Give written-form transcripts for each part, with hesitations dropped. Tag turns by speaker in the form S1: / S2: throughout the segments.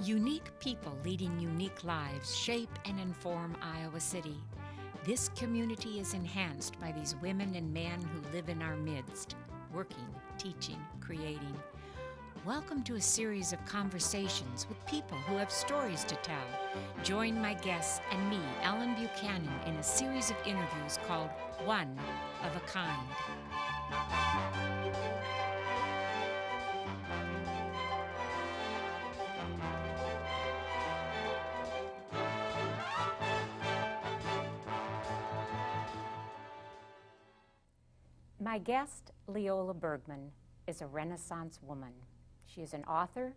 S1: Unique people leading unique lives shape and inform Iowa City. This community is enhanced by these women and men who live in our midst, working, teaching, creating. Welcome to a series of conversations with people who have stories to tell. Join my guests and me, Ellen Buchanan, in a series of interviews called One of a Kind. My guest, Leola Bergmann, is a Renaissance woman. She is an author,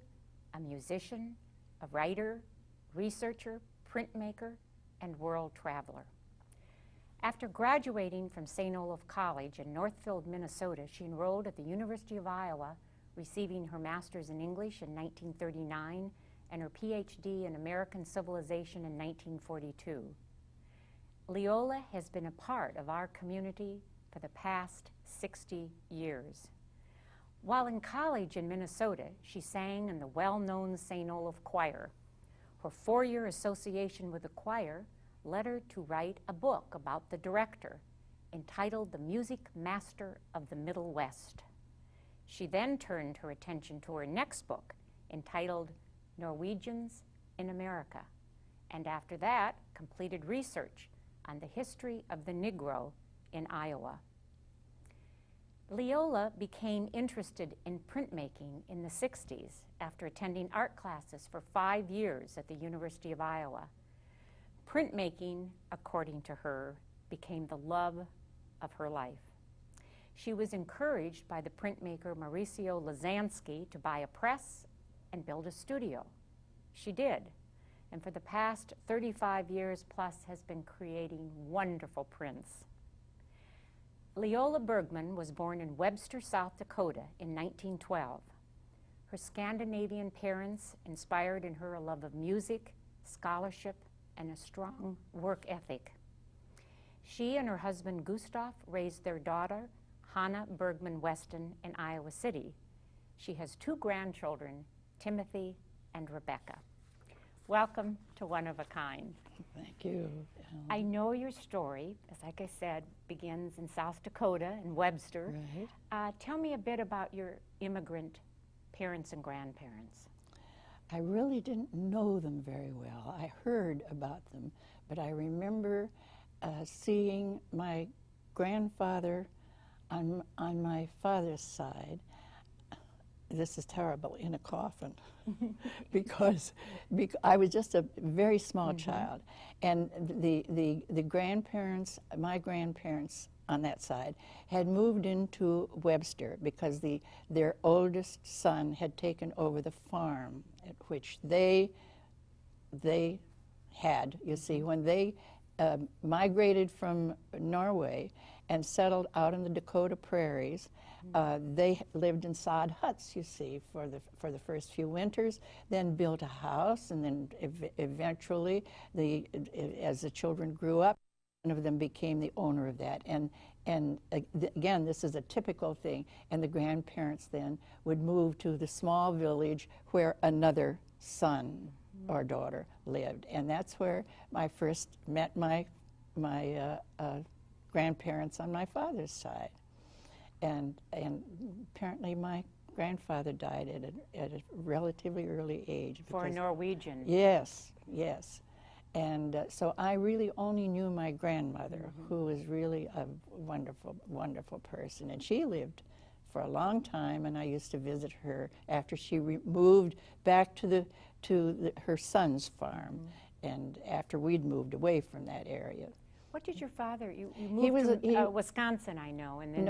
S1: a musician, a writer, researcher, printmaker, and world traveler. After graduating from St. Olaf College in Northfield, Minnesota, she enrolled at the University of Iowa, receiving her master's in English in 1939 and her PhD in American Civilization in 1942. Leola has been a part of our community for the past 60 years. While in college in Minnesota, she sang in the well-known St. Olaf Choir. Her 4-year association with the choir led her to write a book about the director entitled The Music Master of the Middle West. She then turned her attention to her next book entitled Norwegians in America, and after that completed research on the history of the Negro in Iowa. Leola became interested in printmaking in the 60s after attending art classes for 5 years at the University of Iowa. Printmaking, according to her, became the love of her life. She was encouraged by the printmaker Mauricio Lazansky to buy a press and build a studio. She did, and for the past 35 years plus has been creating wonderful prints. Leola Bergmann was born in Webster, South Dakota in 1912. Her Scandinavian parents inspired in her a love of music, scholarship, and a strong work ethic. She and her husband Gustav raised their daughter, Hannah Bergmann Weston, in Iowa City. She has 2 grandchildren, Timothy and Rebecca. Welcome to One of a Kind.
S2: Thank you.
S1: I know your story, as like I said, begins in South Dakota, in Webster.
S2: Right.
S1: Tell me a bit about your immigrant parents and grandparents.
S2: I really didn't know them very well. I heard about them, but I remember seeing my grandfather on my father's side. This is terrible, in a coffin, because I was just a very small child, and the grandparents, my grandparents on that side, had moved into Webster because their oldest son had taken over the farm at which they had. You see, when they migrated from Norway and settled out in the Dakota prairies, they lived in sod huts, you see, for the first few winters, then built a house, and then eventually, as the children grew up, one of them became the owner of that. And again, this is a typical thing, and the grandparents then would move to the small village where another son or daughter lived. And that's where I first met my grandparents on my father's side. And apparently my grandfather died at a relatively early age.
S1: For a Norwegian.
S2: Yes, yes. And so I really only knew my grandmother, who was really a wonderful, wonderful person. And she lived for a long time, and I used to visit her after she moved back to her son's farm, and after we'd moved away from that area.
S1: What did your father, you moved to Wisconsin, I know, and then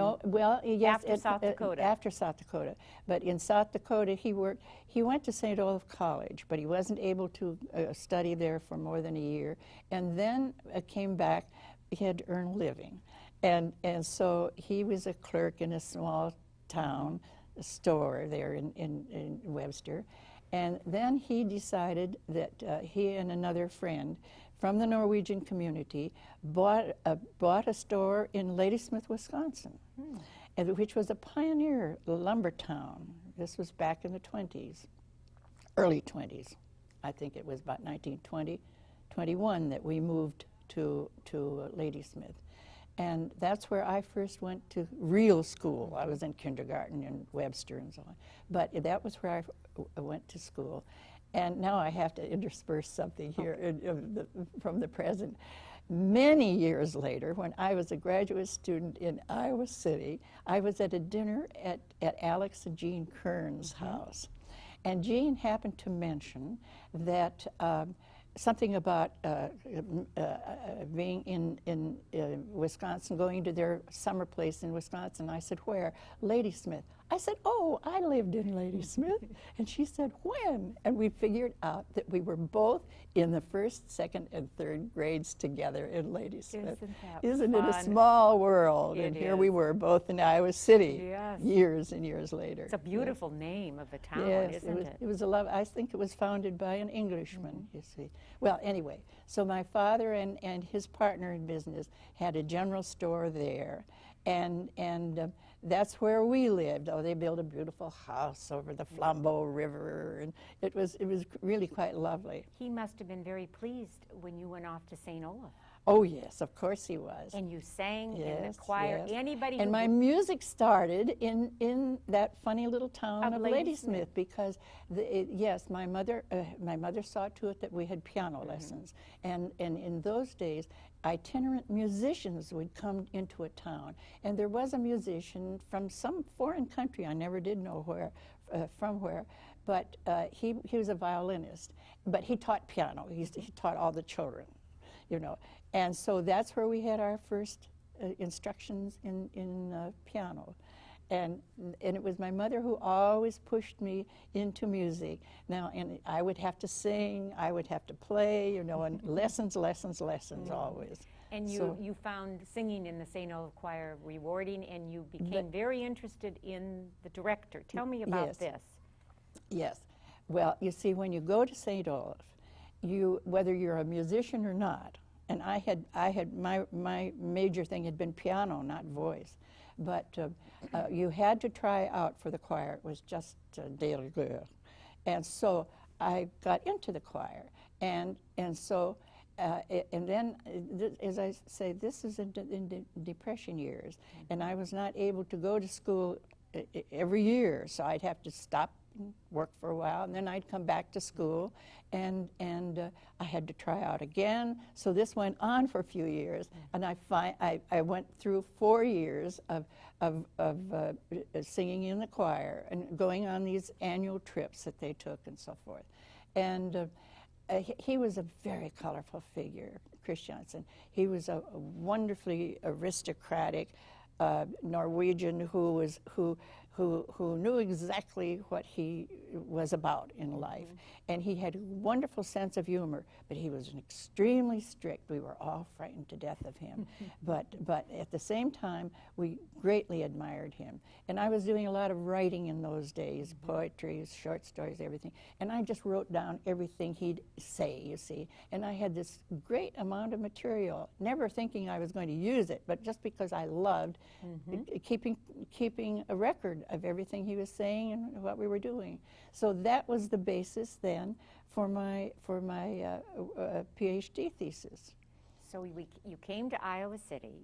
S2: yes,
S1: after South Dakota.
S2: After South Dakota. But in South Dakota, he went to St. Olaf College, but he wasn't able to study there for more than a year, and then came back. He had to earn a living. And so he was a clerk in a small town store there in Webster. And then he decided that he and another friend from the Norwegian community bought a store in Ladysmith, Wisconsin, which was a pioneer lumber town. This was back in the 20s, early 20s. I think it was about 1920, 21 that we moved to Ladysmith. And that's where I first went to real school. I was in kindergarten in Webster and so on. But that was where I went to school. And now I have to intersperse something here from the present. Many years later, when I was a graduate student in Iowa City, I was at a dinner at Alex and Jean Kern's house. And Jean happened to mention that something about being in Wisconsin, going to their summer place in Wisconsin. I said, where? Ladysmith. I said, oh, I lived in Ladysmith. And she said, when? And we figured out that we were both in the first, second, and third grades together in Ladysmith. Isn't it a small world? And here we were, both in Iowa City, years and years later.
S1: It's a beautiful name of a town, isn't it?
S2: It was a love. I think it was founded by an Englishman, you see. Well, anyway, so my father and his partner in business had a general store there. And that's where we lived. Oh, they built a beautiful house over the Flambeau River, and it was really quite lovely.
S1: He must have been very pleased when you went off to St. Olaf.
S2: Oh yes, of course he was.
S1: And you sang in the choir.
S2: Yes.
S1: Anybody.
S2: And my music started in that funny little town of Ladysmith because yes, my mother saw to it that we had piano lessons, and in those days, itinerant musicians would come into a town, and there was a musician from some foreign country. I never did know from where, but he was a violinist, but he taught piano. He taught all the children, you know. And so that's where we had our first instructions in piano. And it was my mother who always pushed me into music. Now, and I would have to sing, I would have to play, you know, and lessons always.
S1: And you found singing in the St. Olaf Choir rewarding, and you became very interested in the director. Tell me about this.
S2: Yes. Well, you see, when you go to St. Olaf, whether you're a musician or not, and I had my major thing had been piano, not voice, but you had to try out for the choir. It was just de rigueur, and so I got into the choir, and so and then as I say, this is in Depression years, and I was not able to go to school every year, so I'd have to stop and work for a while, and then I'd come back to school, and I had to try out again. So this went on for a few years, and I went through 4 years of singing in the choir and going on these annual trips that they took and so forth. And he was a very colorful figure, Christiansen. He was a wonderfully aristocratic Norwegian who knew exactly what he was about in life. And he had a wonderful sense of humor, but he was extremely strict. We were all frightened to death of him. but at the same time, we greatly admired him. And I was doing a lot of writing in those days, poetry, short stories, everything. And I just wrote down everything he'd say, you see. And I had this great amount of material, never thinking I was going to use it, but just because I loved keeping a record of everything he was saying and what we were doing. So that was the basis then for my PhD thesis.
S1: So you came to Iowa City.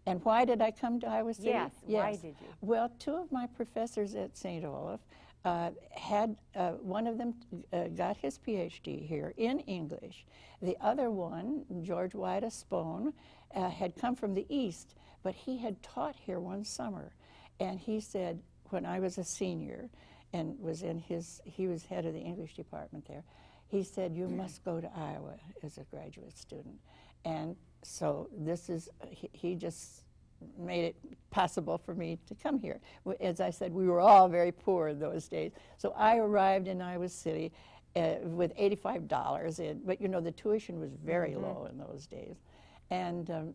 S2: And why did I come to Iowa City?
S1: Yes, why did you?
S2: Well, two of my professors at St. Olaf one of them got his PhD here in English. The other one, George Wida Spohn, had come from the East, but he had taught here one summer. And he said, when I was a senior and he was head of the English department there, he said, you must go to Iowa as a graduate student. And so he just made it possible for me to come here. As I said, we were all very poor in those days. So I arrived in Iowa City with $85 in, but you know, the tuition was very low in those days. And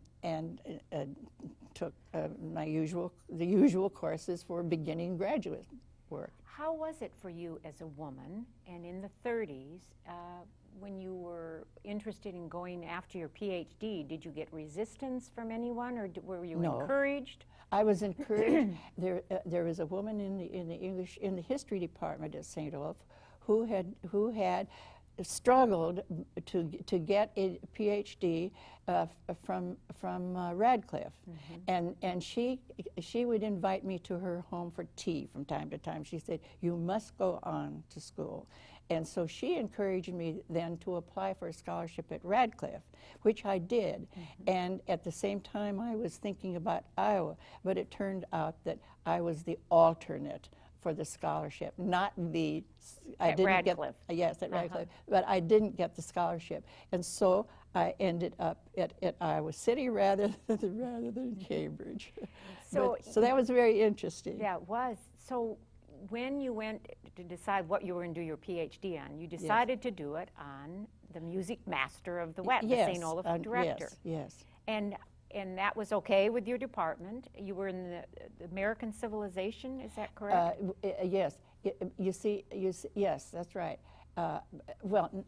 S2: took the usual courses for beginning graduate work.
S1: How was it for you as a woman, and in the 30s, when you were interested in going after your PhD? Did you get resistance from anyone, or were you encouraged?
S2: I was encouraged. There was a woman in the history department at St. Olaf who had struggled to get a PhD from Radcliffe, and she would invite me to her home for tea from time to time. She said, "You must go on to school." And so she encouraged me then to apply for a scholarship at Radcliffe, which I did. And at the same time, I was thinking about Iowa, but it turned out that I was the alternate for the scholarship, not the.
S1: At Radcliffe.
S2: Yes, at Radcliffe, but I didn't get the scholarship, and so I ended up at Iowa City rather than Cambridge. So that was very interesting.
S1: Yeah, it was. So when you went to decide what you were going to do your PhD on, you decided to do it on the music master of the West, the St. Olaf director.
S2: Yes.
S1: And that was okay with your department. You were in the American Civilization, is that correct?
S2: Yes. You see, yes, that's right. Well,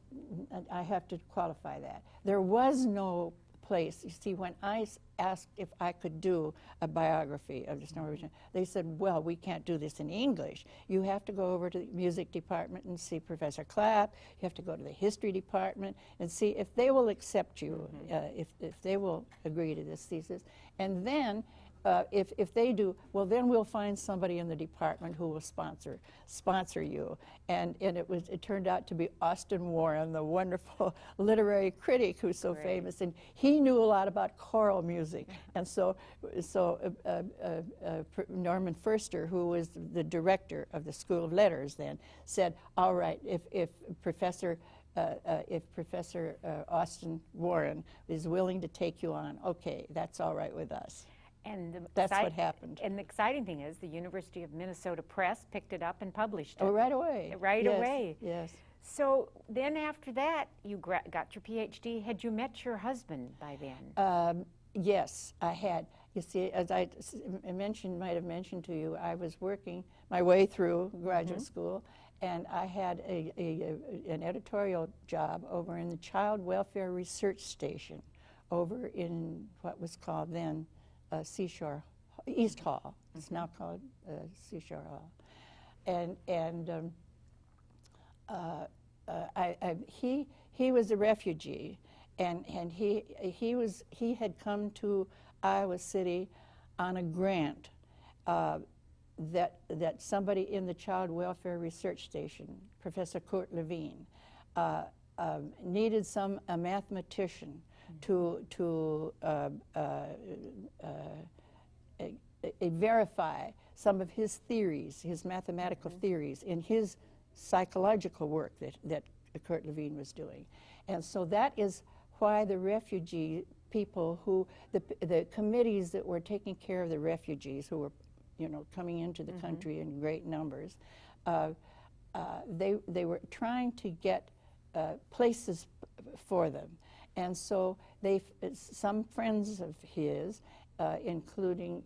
S2: I have to qualify that. There was no place. You see, when I asked if I could do a biography of this Norwegian, they said, "Well, we can't do this in English. You have to go over to the music department and see Professor Clapp. You have to go to the history department and see if they will accept you, if they will agree to this thesis. And then, if they do, well, then we'll find somebody in the department who will sponsor you." And it turned out to be Austin Warren, the wonderful literary critic who's so famous, and he knew a lot about choral music. And so Norman Ferster, who was the director of the School of Letters then, said, "All right, if Professor Austin Warren is willing to take you on, okay, that's all right with us."
S1: And
S2: that's what happened.
S1: And the exciting thing is the University of Minnesota Press picked it up and published it.
S2: Oh, right away.
S1: Right
S2: yes,
S1: away.
S2: Yes.
S1: So then after that, you got your PhD. Had you met your husband by then?
S2: Yes, I had. You see, as I might have mentioned to you, I was working my way through graduate school, and I had an editorial job over in the Child Welfare Research Station over in what was called then Seashore, East Hall. It's now called Seashore Hall. And he was a refugee, and he had come to Iowa City on a grant that somebody in the Child Welfare Research Station, Professor Kurt Levine, needed a mathematician to verify some of his theories, his mathematical theories, in his psychological work that Kurt Levine was doing. And so that is why the refugee people the committees that were taking care of the refugees who were, coming into the country in great numbers, they were trying to get places for them. And so some friends of his, including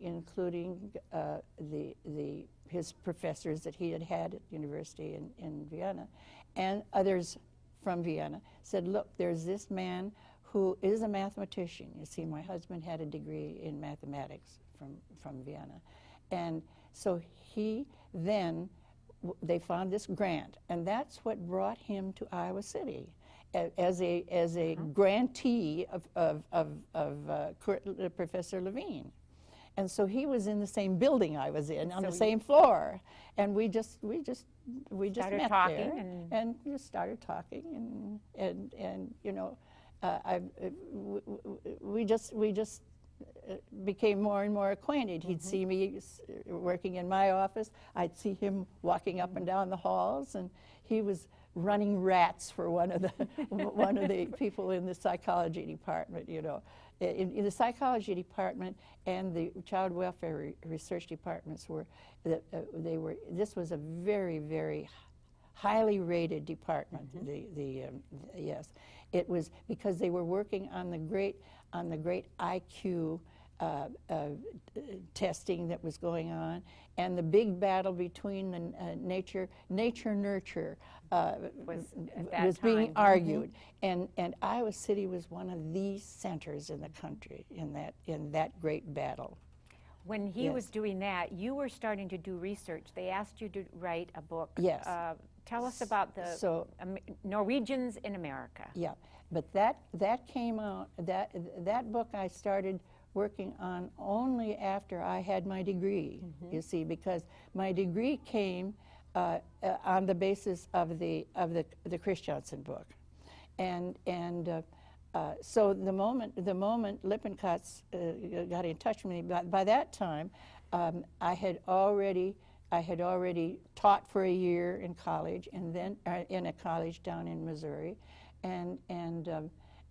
S2: his professors that he had at the university in Vienna, and others from Vienna, said, "Look, there's this man who is a mathematician." You see, my husband had a degree in mathematics from Vienna. And so they found this grant, and that's what brought him to Iowa City as a grantee of Professor Levine. And so he was in the same building I was in, on the same floor, and we just met there and just started talking, and we just became more and more acquainted. He'd see me working in my office. I'd see him walking up and down the halls, and he was running rats for one of the people in the psychology department. In the psychology department and the child welfare research departments this was a very, very highly rated department. Yes, it was because they were working on the great IQ testing that was going on, and the big battle between the nature-nurture was being argued, and Iowa City was one of the centers in the country in that great battle.
S1: When he was doing that, you were starting to do research. They asked you to write a book.
S2: Yes.
S1: Tell us about the Norwegians in America.
S2: Yeah, but that came out, that book I started working on only after I had my degree, you see, because my degree came on the basis of the Christiansen book. So the moment Lippincotts got in touch with me, by that time, I had already taught for a year in college, and then in a college down in Missouri, and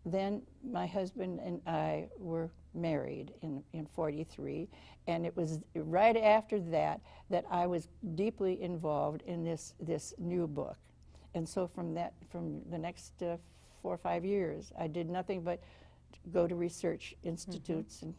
S2: then my husband and I were married in 43, and it was right after that I was deeply involved in this new book. And so from the next 4 or 5 years, I did nothing but go to research institutes in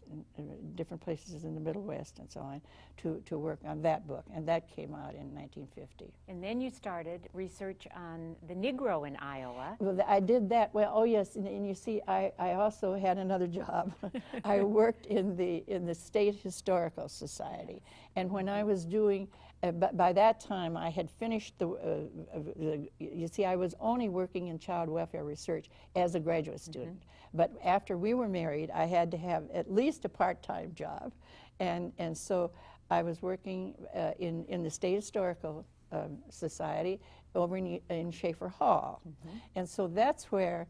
S2: different places in the Middle West and so on to work on that book, and that came out in 1950.
S1: And then you started research on the Negro in Iowa.
S2: Well, I did that. Well, oh yes, and you see, I also had another job. I worked in the State Historical Society, and when I was doing, by that time I had finished you see, I was only working in child welfare research as a graduate student. But after we were married, I had to have at least a part-time job, and so I was working in the State Historical Society over in Schaefer Hall, and so that's where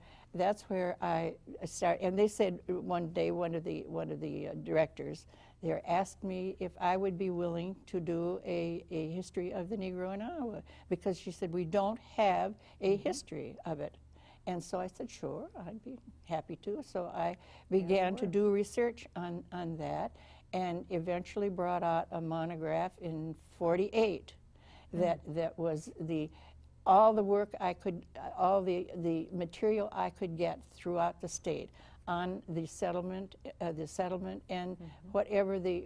S2: I started. And they said one day, one of the directors there asked me if I would be willing to do a history of the Negro in Iowa, because she said we don't have a history of it. And so I said, sure, I'd be happy to. So I began to do research on that, and eventually brought out a monograph in 48 that was all the work I could, all the material I could get throughout the state on the settlement and whatever the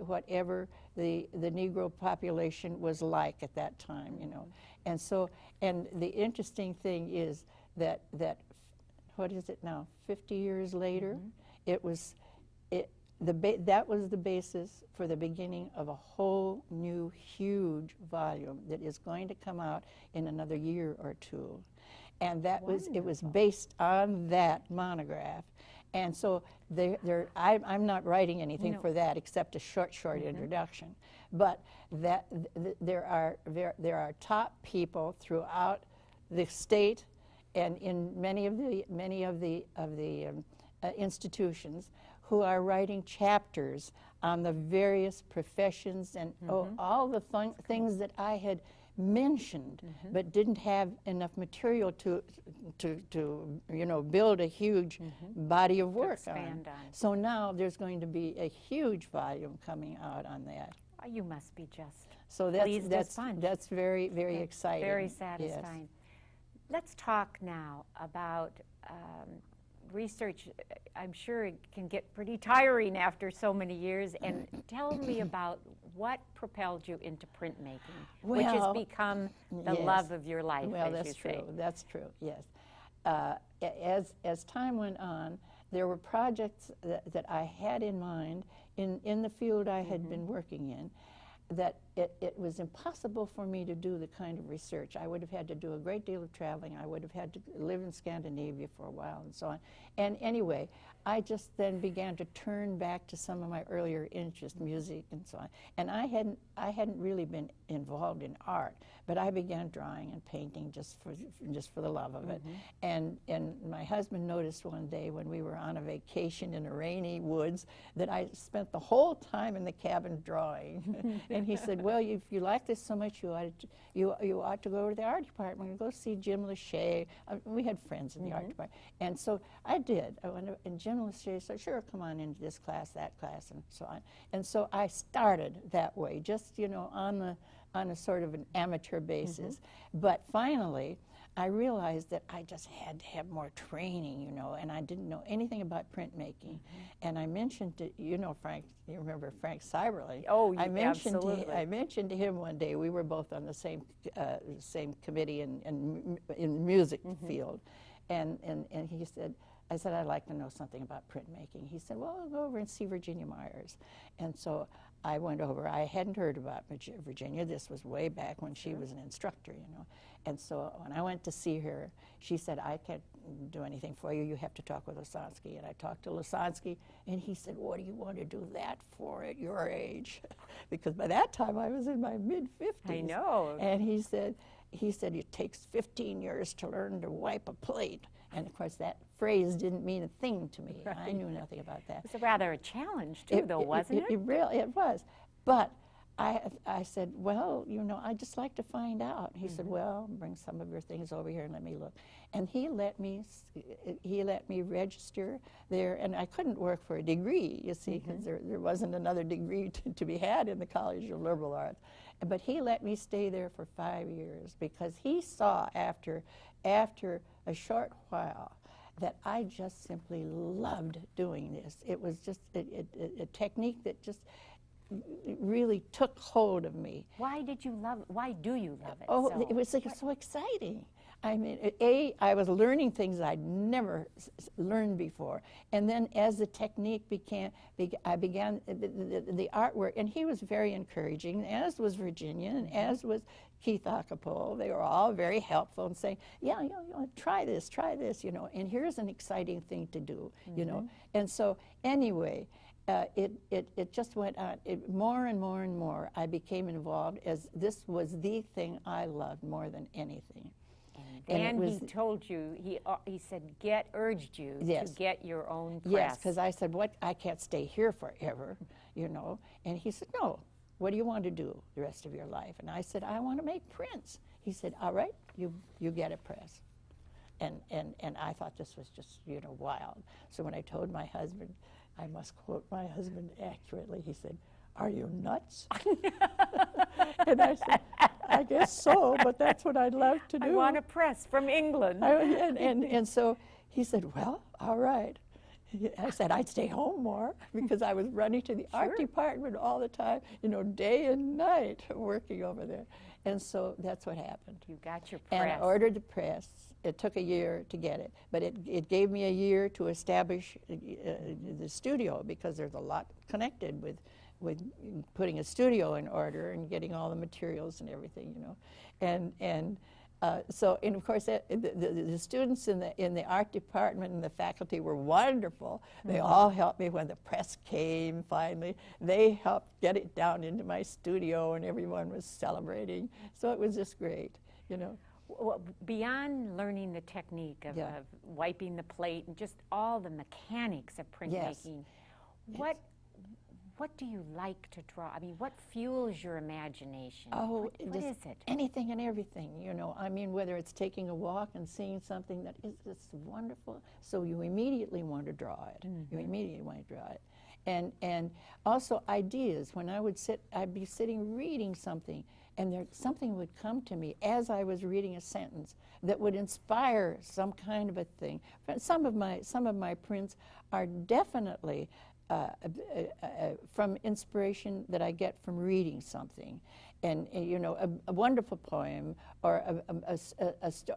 S2: Negro population was like at that time, you know. And so, and the interesting thing is that what is it now, 50 years later, that was the basis for the beginning of a whole new huge volume that is going to come out in another year or two. And that it was based on that monograph. And so I'm not writing anything for that except a short introduction. But there are top people throughout the state and in many of the institutions who are writing chapters on the various professions and all the things that I had mentioned, but didn't have enough material to build a huge body of work on. So now there's going to be a huge volume coming out on that.
S1: Oh, you must be just
S2: pleased as punch. That's very, very exciting.
S1: Very satisfying. Yes. Let's talk now about research. I'm sure it can get pretty tiring after so many years. And tell me about what propelled you into printmaking, which has become the love of your life, as you say.
S2: That's true, yes. As time went on, there were projects that I had in mind in the field I had been working in, that it was impossible for me to do the kind of research. I would have had to do a great deal of traveling. I would have had to live in Scandinavia for a while and so on. And anyway, I just then began to turn back to some of my earlier interests, music and so on. And I hadn't really been involved in art, but I began drawing and painting just for the love of it. And my husband noticed one day when we were on a vacation in a rainy woods that I spent the whole time in the cabin drawing. And he said, well, if you like this so much, you ought to go to the art department and go see Jim Lachey. We had friends in the art department. And so I did. I went, and Jim Lachey said, sure, come on into this class, that class, and so on. And so I started that way, just, on a sort of an amateur basis. But finally, I realized that I just had to have more training, and I didn't know anything about printmaking. And I mentioned to, Frank, you remember Frank Cyberly?
S1: Oh,
S2: absolutely. I mentioned to him one day, we were both on the same committee in the music field. And he said, I said, I'd like to know something about printmaking. He said, well, I'll go over and see Virginia Myers. And so I went over. I hadn't heard about Virginia. This was way back when she was an instructor, And so when I went to see her, she said, I can't do anything for you. You have to talk with Lisansky. And I talked to Lisansky, and he said, what do you want to do that for at your age? Because by that time I was in my mid-50s.
S1: I know.
S2: And he said, it takes 15 years to learn to wipe a plate. And of course that phrase didn't mean a thing to me.
S1: Right.
S2: I knew nothing about that.
S1: It was rather a challenge too, though, wasn't it?
S2: It really, it was. But I said, well, you know, I'd just like to find out. He said, well, bring some of your things over here and let me look. And he let me register there, and I couldn't work for a degree, you see, because there wasn't another degree to be had in the College of Liberal Arts. But he let me stay there for 5 years because he saw after a short while that I just simply loved doing this. It was just a technique that just really took hold of me.
S1: Why do you love it?
S2: Oh,
S1: so?
S2: it was like so exciting. I mean, I was learning things I'd never learned before. And then as the technique I began the artwork, and he was very encouraging, as was Virginia, and as was Keith Acapulco. They were all very helpful and saying, yeah, you know, try this, you know, and here's an exciting thing to do, you know. And so anyway, it just went on. More and more and more, I became involved, as this was the thing I loved more than anything.
S1: And he told you, he said, urged you
S2: yes.
S1: to get your own press.
S2: Yes, because I said, I can't stay here forever, you know. And he said, no, what do you want to do the rest of your life? And I said, I want to make prints. He said, all right, you get a press. And I thought this was just, you know, wild. So when I told my husband, I must quote my husband accurately, he said, are you nuts? And I said, I guess so, but that's what I'd love to do.
S1: I want a press from England.
S2: And so he said, well, all right. I said I'd stay home more because I was running to the art department all the time, you know, day and night working over there. And so that's what happened.
S1: You got your press.
S2: And I ordered the press. It took a year to get it, but it gave me a year to establish the studio, because there's a lot connected with putting a studio in order and getting all the materials and everything, you know. And of course, the students in the art department and the faculty were wonderful. They all helped me when the press came finally. They helped get it down into my studio, and everyone was celebrating. So it was just great, you know.
S1: Well, beyond learning the technique of wiping the plate and just all the mechanics of printmaking, what do you like to draw? I mean, what fuels your imagination?
S2: Oh,
S1: what is it?
S2: Anything and everything, you know. I mean, whether it's taking a walk and seeing something that is just wonderful, so you immediately want to draw it. You immediately want to draw it. And also ideas. When I would I'd be sitting reading something, and something would come to me as I was reading a sentence that would inspire some kind of a thing. Some of my prints are definitely from inspiration that I get from reading something, and you know, a wonderful poem or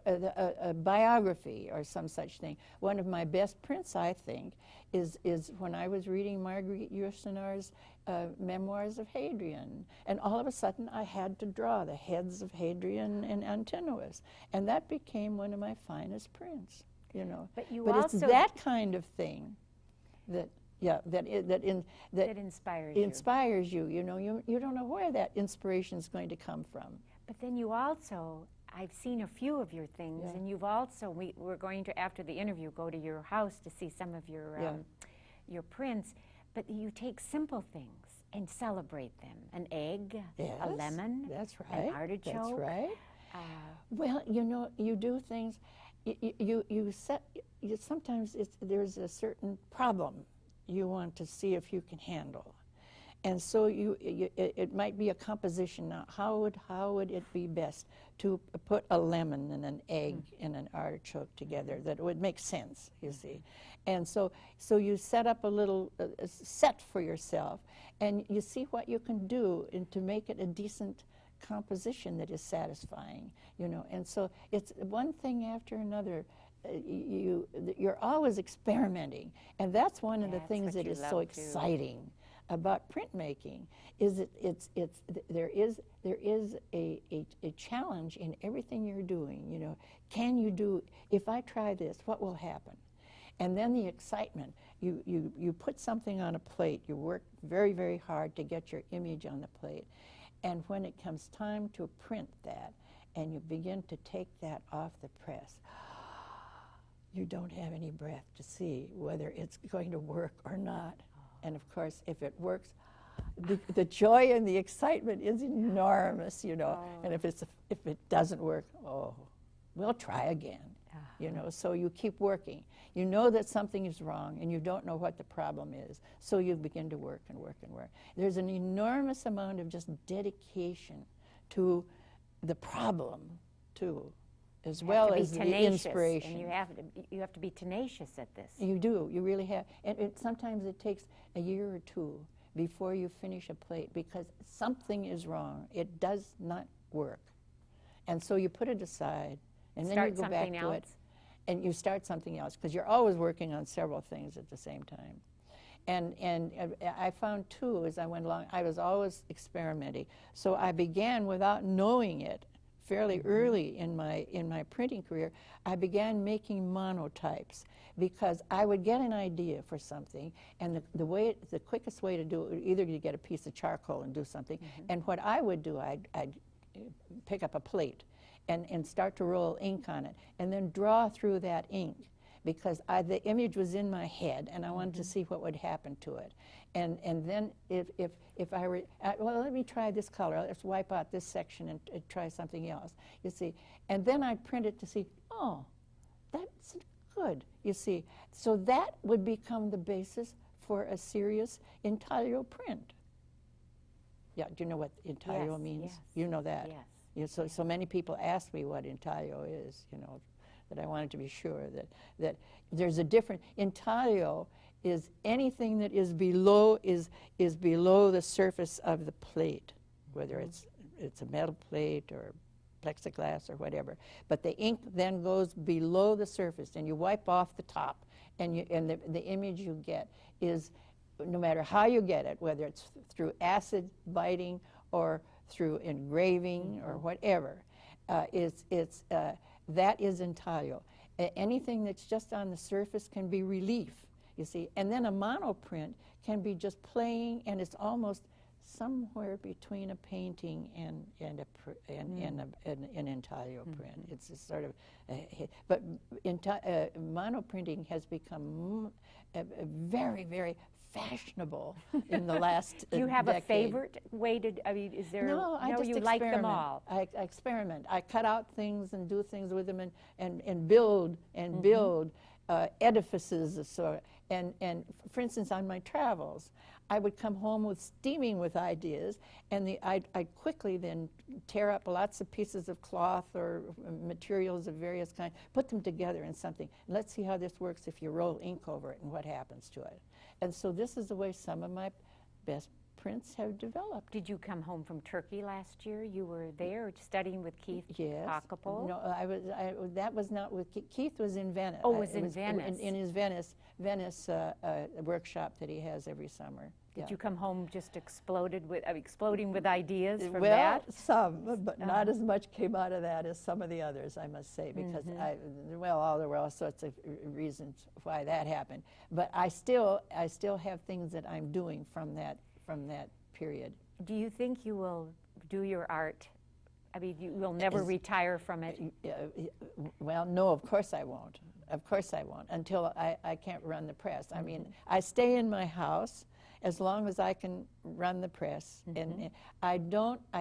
S2: a biography or some such thing. One of my best prints, I think, is when I was reading Marguerite Yourcenar's Memoirs of Hadrian, and all of a sudden I had to draw the heads of Hadrian and Antinous, and that became one of my finest prints, you know. But it's that kind of thing that inspires you. You know, you don't know where that inspiration is going to come from.
S1: But then you also, I've seen a few of your things, and you've also, we're going to, after the interview, go to your house to see some of your prints. But you take simple things and celebrate them. An egg, a lemon,
S2: that's right,
S1: an artichoke.
S2: That's right. Well, you know, you do things. Sometimes there's a certain problem you want to see if you can handle, and so it might be a composition. Now, how would it be best to put a lemon and an egg and an artichoke together that would make sense, you see? And so you set up a little set for yourself, and you see what you can do to make it a decent composition that is satisfying, you know. And so it's one thing after another. You're always experimenting, and that's one of the things that is so exciting about printmaking. Is there is there is a challenge in everything you're doing. You know, can you do, if I try this, what will happen? And then the excitement. You put something on a plate, you work very, very hard to get your image on the plate. And when it comes time to print that, and you begin to take that off the press, you don't have any breath to see whether it's going to work or not. And of course, if it works, the joy and the excitement is enormous, you know. And if it doesn't work, we'll try again, you know. So you keep working. You know that something is wrong, and you don't know what the problem is. So you begin to work and work and work. There's an enormous amount of just dedication to the problem, too, as well as the inspiration.
S1: And you have to be tenacious at this.
S2: You do. You really have. And sometimes it takes a year or two before you finish a plate because something is wrong. It does not work. And so you put it aside, and then you go back to it, and you start something else, because you're always working on several things at the same time. And I found, too, as I went along, I was always experimenting. So I began without knowing it. Fairly early in my printing career, I began making monotypes because I would get an idea for something, and the quickest way to do it would either to get a piece of charcoal and do something, and what I would do, I'd pick up a plate and start to roll ink on it, and then draw through that ink, because the image was in my head, and I wanted to see what would happen to it. And then if I were, well, let me try this color. Let's wipe out this section and try something else, you see. And then I'd print it to see, oh, that's good, you see. So that would become the basis for a serious intaglio print. Yeah, do you know what intaglio means?
S1: Yes.
S2: You know that?
S1: Yes.
S2: Yeah, so many people ask me what intaglio is, you know, that I wanted to be sure that there's a different, intaglio is anything that is below the surface of the plate, whether it's a metal plate or plexiglass or whatever. But the ink then goes below the surface, and you wipe off the top, and the image you get is, no matter how you get it, whether it's through acid biting or through engraving or whatever, that is intaglio. Anything that's just on the surface can be relief, you see. And then a monoprint can be just playing, and it's almost somewhere between a painting and an intaglio print. It's a sort of, but monoprinting has become very, very fashionable in the last
S1: Do you have
S2: decade.
S1: a favorite way to, I mean, is there,
S2: No, I just
S1: you
S2: experiment.
S1: like them all?
S2: I experiment. I cut out things and do things with them and build and build edifices of sort. And for instance, on my travels, I would come home with steaming with ideas, and I'd quickly then tear up lots of pieces of cloth or materials of various kinds, put them together in something. Let's see how this works if you roll ink over it and what happens to it. And so this is the way some of my best prints have developed.
S1: Did you come home from Turkey last year? You were there studying with Keith Hockapole?
S2: No, that was not with Keith. Keith was in Venice.
S1: Oh, was in Venice.
S2: In his Venice workshop that he has every summer.
S1: Did you come home just exploding with ideas from
S2: well,
S1: that?
S2: Some, but not as much came out of that as some of the others, I must say, because there were all sorts of reasons why that happened. But I still have things that I'm doing from that period.
S1: Do you think you will do your art? I mean, you will never retire from it?
S2: Well, no, of course I won't. Of course I won't, until I can't run the press. I mean, I stay in my house as long as I can run the press, and I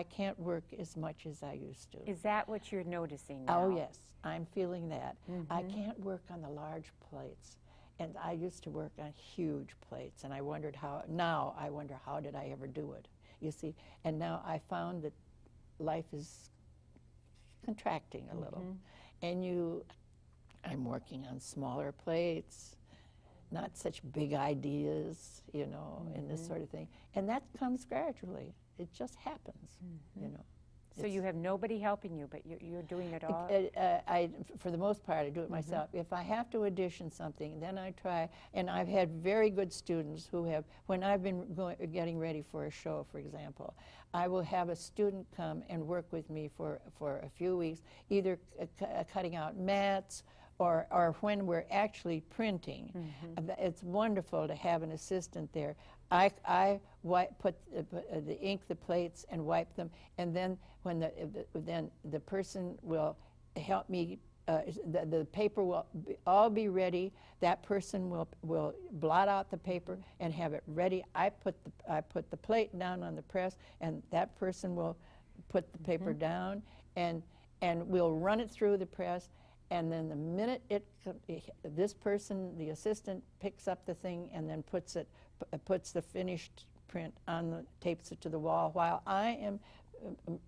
S2: can't work as much as I used to.
S1: Is that what you're noticing now?
S2: Oh, yes, I'm feeling that. I can't work on the large plates, and I used to work on huge plates, and I wonder how did I ever do it, you see? And now I found that life is contracting a little, and I'm working on smaller plates, not such big ideas, you know, and this sort of thing. And that comes gradually. It just happens, you know.
S1: So you have nobody helping you, but you're doing it all?
S2: For the most part, I do it myself. If I have to audition something, then I try, and I've had very good students who have, when I've been getting ready for a show, for example, I will have a student come and work with me for a few weeks, either cutting out mats or when we're actually printing. It's wonderful to have an assistant there. I put the ink, the plates, and wipe them, and then when the person will help me. The paper will all be ready. That person will blot out the paper and have it ready. I put the plate down on the press, and that person will put the paper down, and we'll run it through the press. And then the minute this person, the assistant, picks up the thing and then puts the finished print on tapes it to the wall while I am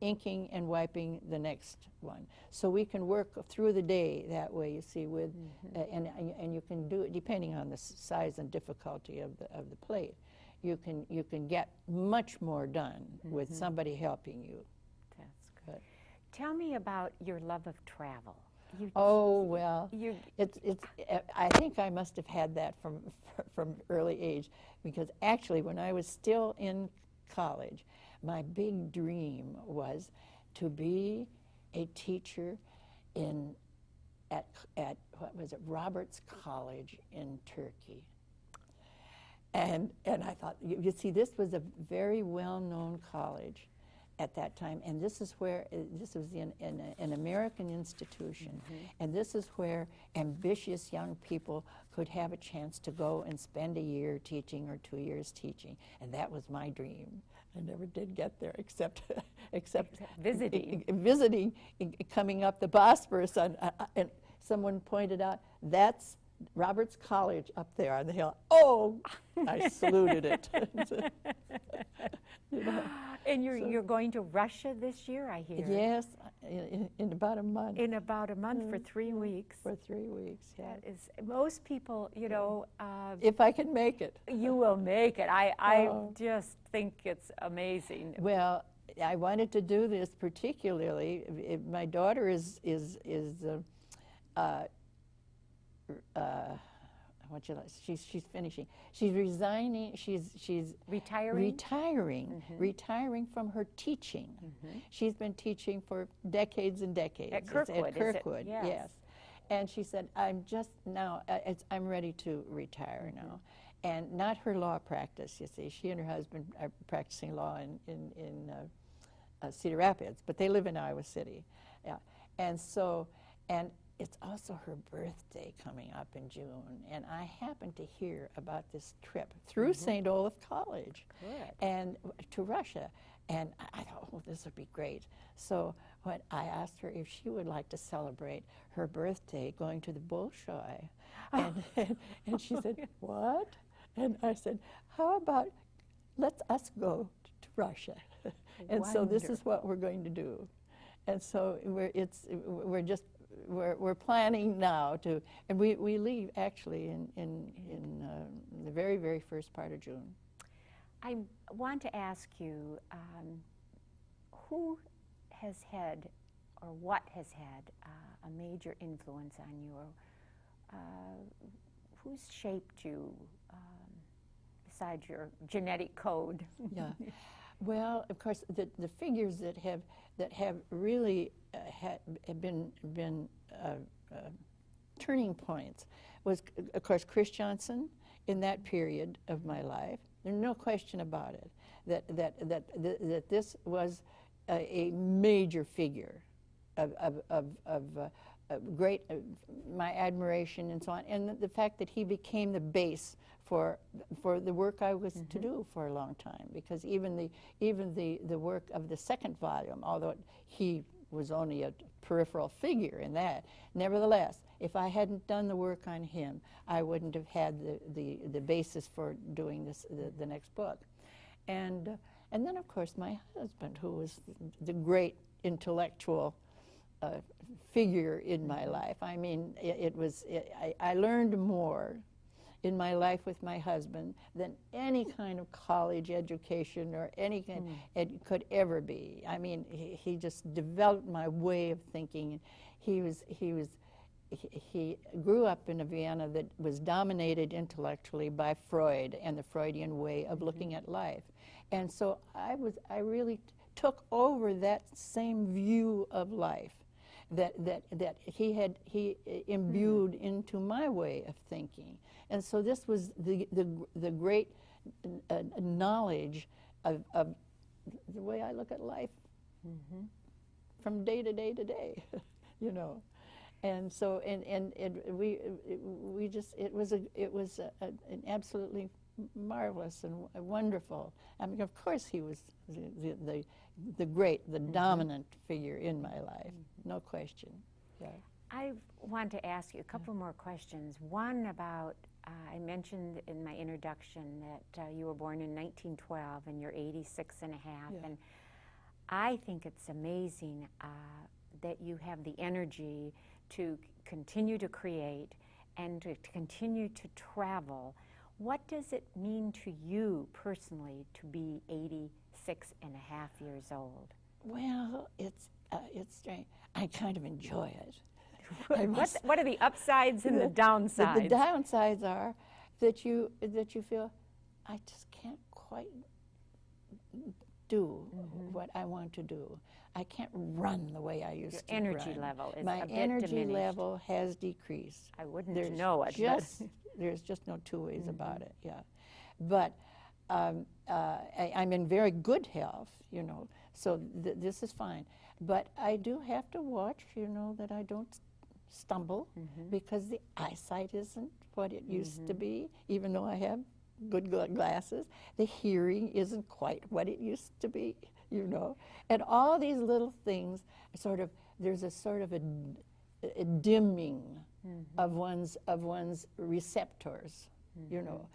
S2: inking and wiping the next one. So we can work through the day that way, you see, with and you can do it depending on the size and difficulty of the plate. You can get much more done with somebody helping you.
S1: That's good. Tell me about your love of travel.
S2: Well, I think I must have had that from early age, because actually when I was still in college, my big dream was to be a teacher at what was it, Roberts College in Turkey. And I thought, you see, this was a very well-known college at that time, and this is where, this was in an American institution, and this is where ambitious young people could have a chance to go and spend a year teaching or 2 years teaching, and that was my dream. I never did get there, except visiting, coming up the Bosphorus, and someone pointed out, that's Roberts College up there on the hill. Oh, I saluted it. You know,
S1: and you're going to Russia this year, I hear.
S2: Yes, in about a month.
S1: In about a month for 3 weeks.
S2: For 3 weeks, yeah.
S1: That is, most people, you know.
S2: If I can make it.
S1: You will make it. I just think it's amazing.
S2: Well, I wanted to do this particularly. My daughter is she's finishing. She's resigning. She's
S1: retiring
S2: from her teaching. She's been teaching for decades and decades
S1: at Kirkwood.
S2: At Kirkwood,
S1: Yes.
S2: yes. And she said, "I'm just now. I'm ready to retire now." And not her law practice. You see, she and her husband are practicing law in Cedar Rapids, but they live in Iowa City. Yeah, and so it's also her birthday coming up in June, and I happened to hear about this trip through St. Olaf College and to Russia, and I thought, oh, this would be great. So when I asked her if she would like to celebrate her birthday going to the Bolshoi, and she said, what? And I said, how about let's us go to Russia? And so this is what we're going to do. And so we're planning now to, and we leave actually in the very, very first part of June.
S1: I want to ask you, who has had, or what has had a major influence on your, who's shaped you besides your genetic code?
S2: Yeah. Well, of course, the figures that have really have been turning points was, of course, Chris Johnson in that period of my life. There's no question about it that this was a major figure of great my admiration and so on, and the fact that he became the base for the work I was to do for a long time, because even the work of the second volume, although he was only a peripheral figure in that, nevertheless, if I hadn't done the work on him, I wouldn't have had the basis for doing the next book. And then, of course, my husband, who was the great intellectual figure in my life. I mean, I learned more in my life with my husband than any kind of college education or any kind it could ever be. I mean, he just developed my way of thinking. He grew up in a Vienna that was dominated intellectually by Freud and the Freudian way of looking at life. And so I really took over that same view of life that he imbued into my way of thinking. And so this was the great knowledge of the way I look at life from day to day to day, you know. And so we just it was an absolutely marvelous and wonderful. I mean, of course, he was the great, the dominant figure in my life, no question. Yeah.
S1: I want to ask you a couple more questions. One about, I mentioned in my introduction that you were born in 1912 and you're 86 and a half.
S2: Yeah.
S1: And I think it's amazing that you have the energy to continue to create and to continue to travel. What does it mean to you personally to be 86 and a half years old?
S2: Well, it's strange. I kind of enjoy it.
S1: What are the upsides and the downsides?
S2: The downsides are that you feel I just can't quite do what I want to do. I can't run the way I used to run.
S1: Your energy level is
S2: My
S1: a bit
S2: energy
S1: diminished.
S2: level has decreased.
S1: I wouldn't know it.
S2: There's just no two ways about it. Yeah, but I'm in very good health, you know. So this is fine. But I do have to watch, you know, that I don't stumble because the eyesight isn't what it used to be, even though I have good glasses. The hearing isn't quite what it used to be, you know. And all these little things there's a sort of a dimming of one's receptors, you know.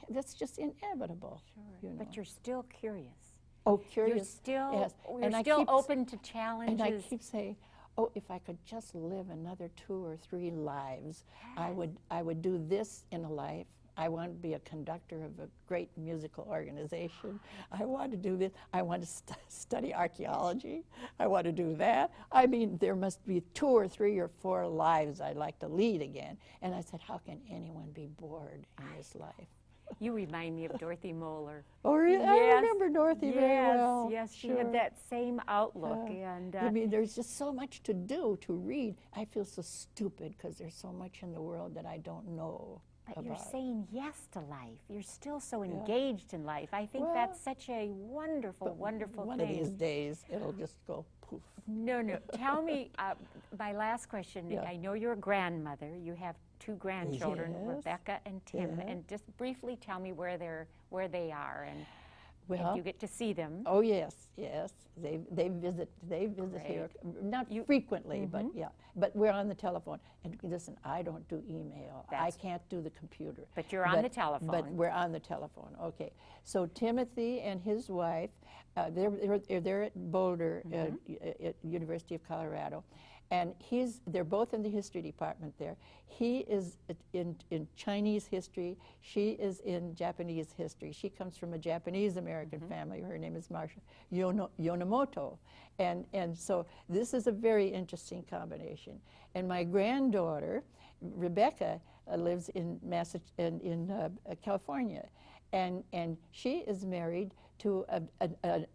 S2: That's just inevitable.
S1: Sure.
S2: You know.
S1: But you're still curious.
S2: Oh, curious.
S1: You're still,
S2: yes.
S1: you're still open to challenges.
S2: And I keep saying, oh, if I could just live another 2 or 3 lives, I would do this in a life. I want to be a conductor of a great musical organization. I want to do this. I want to study archaeology. I want to do that. I mean, there must be 2 or 3 or 4 lives I'd like to lead again. And I said, how can anyone be bored in this life?
S1: You remind me of Dorothy Moeller.
S2: Oh, really?
S1: Yes.
S2: I remember Dorothy very well.
S1: Yes, she
S2: Sure.
S1: had that same outlook. And
S2: I mean, there's just so much to do, to read. I feel so stupid because there's so much in the world that I don't know
S1: but
S2: about.
S1: you're saying yes to life. You're still so engaged in life. I think that's such a wonderful, wonderful
S2: One
S1: thing.
S2: of these days, it'll just go poof.
S1: No. Tell me, my last question.
S2: Yeah.
S1: I know you're a grandmother. You have 2 grandchildren,
S2: Yes.
S1: Rebecca and Tim,
S2: Yeah.
S1: and just briefly tell me where they are, and
S2: Well,
S1: you get to see them.
S2: oh yes. They visit here, not frequently, but yeah. But we're on the telephone. And listen, I don't do email. I can't do the computer.
S1: But you're on the telephone.
S2: But we're on the telephone. Okay. So Timothy and his wife, they're at Boulder at University of Colorado. And they're both in the history department there. He is in Chinese history. She is in Japanese history. She comes from a Japanese-American family. Her name is Marsha Yonemoto. And so this is a very interesting combination. And my granddaughter, Rebecca, lives in California. And she is married to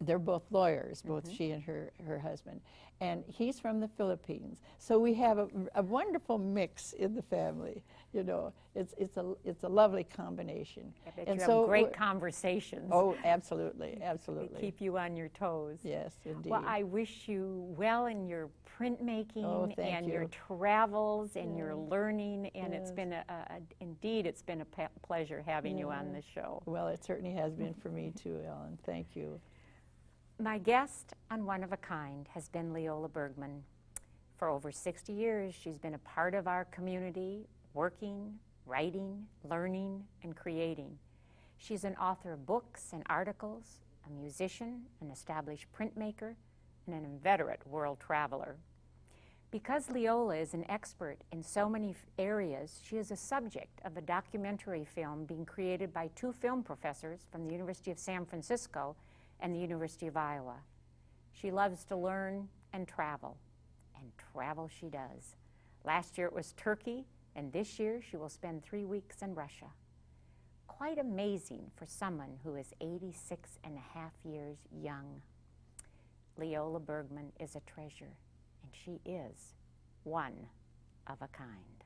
S2: they're both lawyers, both she and her husband, and he's from the Philippines. So we have a wonderful mix in the family. You know, it's a lovely combination.
S1: I bet
S2: and
S1: you
S2: so
S1: have great conversations.
S2: Oh, absolutely.
S1: They keep you on your toes.
S2: Yes, indeed.
S1: Well, I wish you well in your printmaking and
S2: you.
S1: your travels and your learning, and it's been indeed it's been a pleasure having you on this show.
S2: Well, it certainly has been for me too, Ellen. Thank you.
S1: My guest on One of a Kind has been Leola Bergmann. For over 60 years, she's been a part of our community, working, writing, learning, and creating. She's an author of books and articles, a musician, an established printmaker, and an inveterate world traveler. Because Leola is an expert in so many areas, she is a subject of a documentary film being created by 2 film professors from the University of San Francisco and the University of Iowa. She loves to learn and travel she does. Last year it was Turkey, and this year she will spend 3 weeks in Russia. Quite amazing for someone who is 86 and a half years young. Leola Bergmann is a treasure, and she is one of a kind.